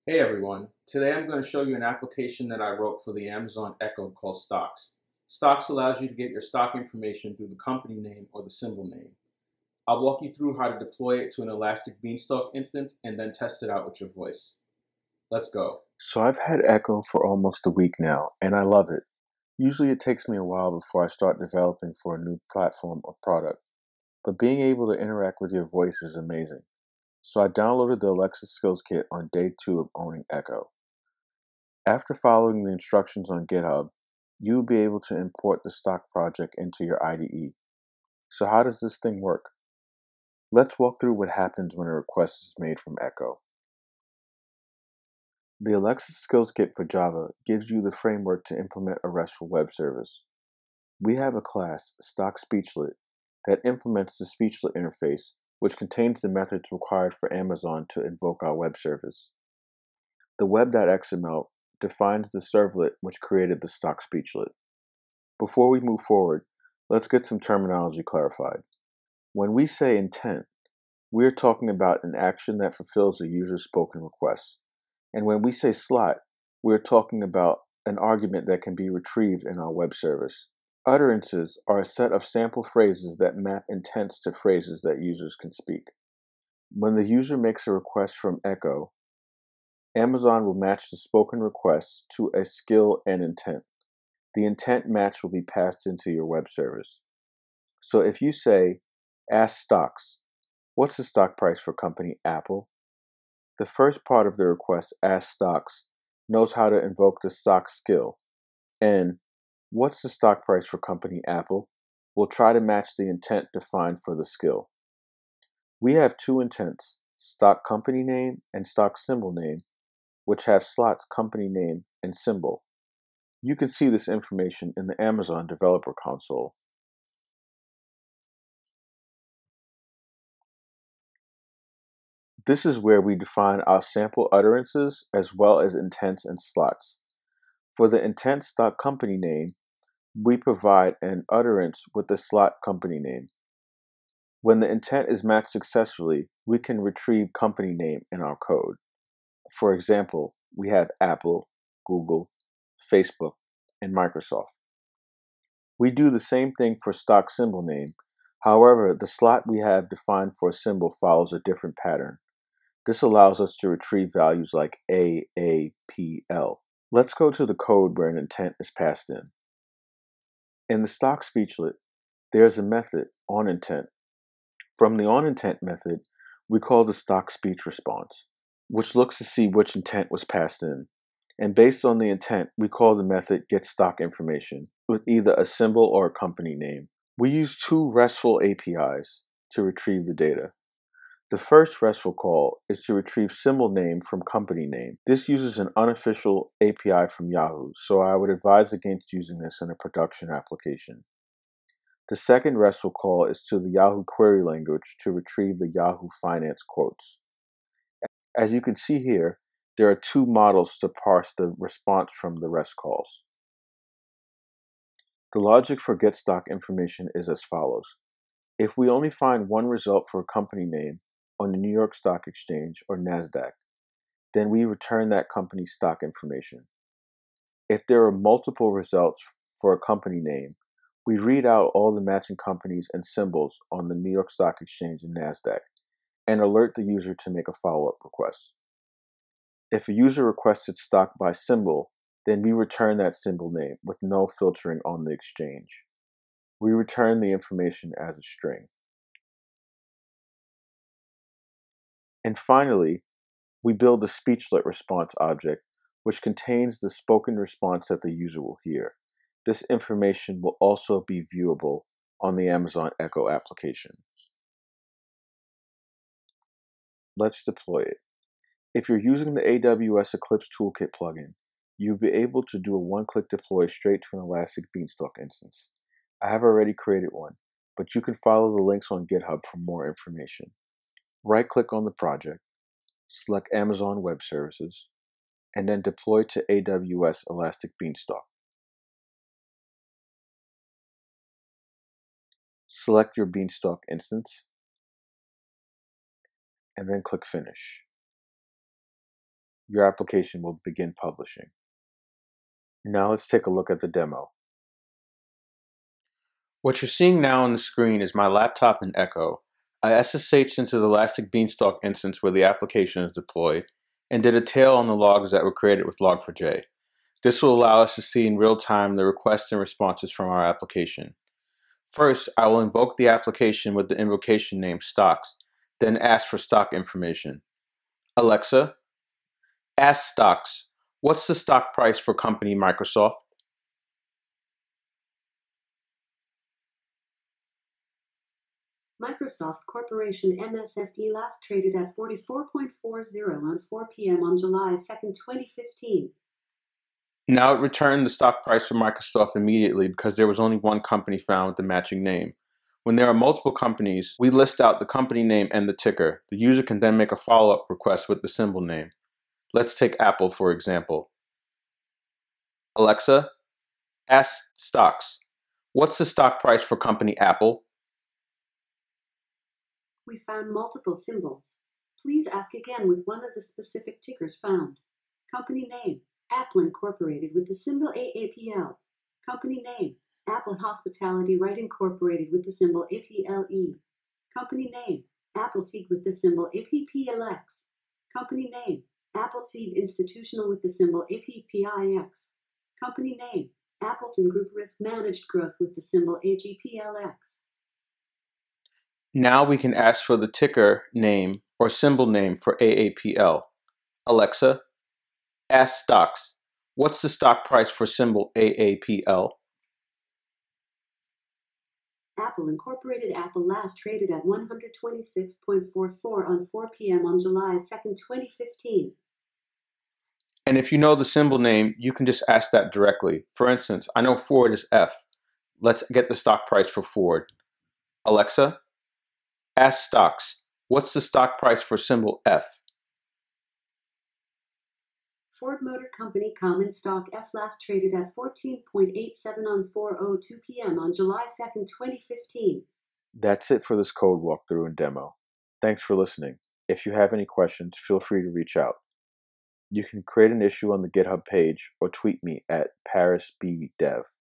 Hey everyone, today I'm going to show you an application that I wrote for the Amazon Echo called Stocks. Stocks allows you to get your stock information through the company name or the symbol name. I'll walk you through how to deploy it to an Elastic Beanstalk instance and then test it out with your voice. Let's go. So I've had Echo for almost a week now, and I love it. Usually it takes me a while before I start developing for a new platform or product, but being able to interact with your voice is amazing. So I downloaded the Alexa Skills Kit on day 2 of owning Echo. After following the instructions on GitHub, you'll be able to import the stock project into your IDE. So how does this thing work? Let's walk through what happens when a request is made from Echo. The Alexa Skills Kit for Java gives you the framework to implement a RESTful web service. We have a class, StockSpeechlet, that implements the Speechlet interface, which contains the methods required for Amazon to invoke our web service. The web.xml defines the servlet which created the StockSpeechlet. Before we move forward, let's get some terminology clarified. When we say intent, we're talking about an action that fulfills a user's spoken request. And when we say slot, we're talking about an argument that can be retrieved in our web service. Utterances are a set of sample phrases that map intents to phrases that users can speak. When the user makes a request from Echo, Amazon will match the spoken request to a skill and intent. The intent match will be passed into your web service. So if you say, ask stocks, what's the stock price for company Apple? The first part of the request, ask stocks, knows how to invoke the stock skill. And what's the stock price for company Apple? We'll try to match the intent defined for the skill. We have two intents, stock company name and stock symbol name, which have slots company name and symbol. You can see this information in the Amazon Developer Console. This is where we define our sample utterances as well as intents and slots. For the intent stock company name, we provide an utterance with the slot company name. When the intent is matched successfully, we can retrieve company name in our code. For example, we have Apple, Google, Facebook, and Microsoft. We do the same thing for stock symbol name. However, the slot we have defined for a symbol follows a different pattern. This allows us to retrieve values like A, A, P, L. Let's go to the code where an intent is passed in. In the stock speechlet, there is a method, onIntent. From the onIntent method, we call the stock speech response, which looks to see which intent was passed in. And based on the intent, we call the method getStockInformation with either a symbol or a company name. We use two RESTful APIs to retrieve the data. The first RESTful call is to retrieve symbol name from company name. This uses an unofficial API from Yahoo, so I would advise against using this in a production application. The second RESTful call is to the Yahoo query language to retrieve the Yahoo Finance quotes. As you can see here, there are two models to parse the response from the REST calls. The logic for getStockInformation is as follows. If we only find one result for a company name on the New York Stock Exchange or NASDAQ, then we return that company's stock information. If there are multiple results for a company name, we read out all the matching companies and symbols on the New York Stock Exchange and NASDAQ and alert the user to make a follow-up request. If a user requested stock by symbol, then we return that symbol name with no filtering on the exchange. We return the information as a string. And finally, we build the speechlet response object, which contains the spoken response that the user will hear. This information will also be viewable on the Amazon Echo application. Let's deploy it. If you're using the AWS Eclipse Toolkit plugin, you'll be able to do a one-click deploy straight to an Elastic Beanstalk instance. I have already created one, but you can follow the links on GitHub for more information. Right-click on the project, select Amazon Web Services, and then deploy to AWS Elastic Beanstalk. Select your Beanstalk instance, and then click Finish. your application will begin publishing. Now let's take a look at the demo. What you're seeing now on the screen is my laptop and Echo. I SSH'd into the Elastic Beanstalk instance where the application is deployed, and did a tail on the logs that were created with Log4j. This will allow us to see in real time the requests and responses from our application. First, I will invoke the application with the invocation name stocks, then ask for stock information. Alexa, ask stocks, what's the stock price for company Microsoft? Microsoft Corporation MSFD last traded at 44.40 on 4 p.m. on July 2nd, 2015. Now it returned the stock price for Microsoft immediately because there was only one company found with the matching name. When there are multiple companies, we list out the company name and the ticker. The user can then make a follow-up request with the symbol name. Let's take Apple for example. Alexa, ask stocks, what's the stock price for company Apple? We found multiple symbols. Please ask again with one of the specific tickers found. Company name, Apple Incorporated with the symbol AAPL. Company name, Apple Hospitality Right Incorporated with the symbol APLE. Company name, Appleseed with the symbol APPLX. Company name, Appleseed Institutional with the symbol APPIX. Company name, Appleton Group Risk Managed Growth with the symbol AGPLX. Now we can ask for the ticker name or symbol name for AAPL. Alexa, ask stocks, what's the stock price for symbol AAPL? Apple Incorporated Apple last traded at 126.44 on 4 p.m. on July 2nd, 2015. And if you know the symbol name, you can just ask that directly. For instance, I know Ford is F. Let's get the stock price for Ford. Alexa, ask stocks, what's the stock price for symbol F? Ford Motor Company common stock F last traded at 14.87 on 4:02 p.m. on July 2nd, 2015. That's it for this code walkthrough and demo. Thanks for listening. If you have any questions, feel free to reach out. You can create an issue on the GitHub page or tweet me at ParisBDev.